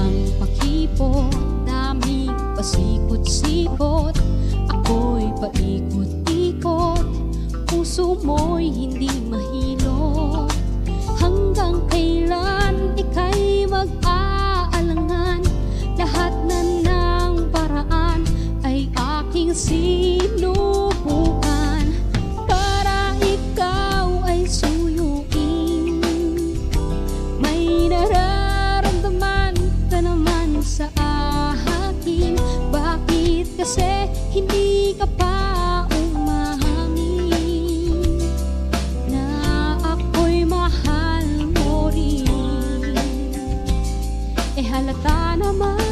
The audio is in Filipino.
ng pakipot, daming pasikot-sikot, ako'y paikot-ikot, puso mo'y hindi mahilot. Hanggang kailan ika'y mag-aalangan? Lahat na ng paraan ay aking sinubukan para ikaw ay suyuin. May nararamdaman ka naman sa akin, bakit kasi hindi ka pa umamin na ako'y mahal mo rin? Eh halata naman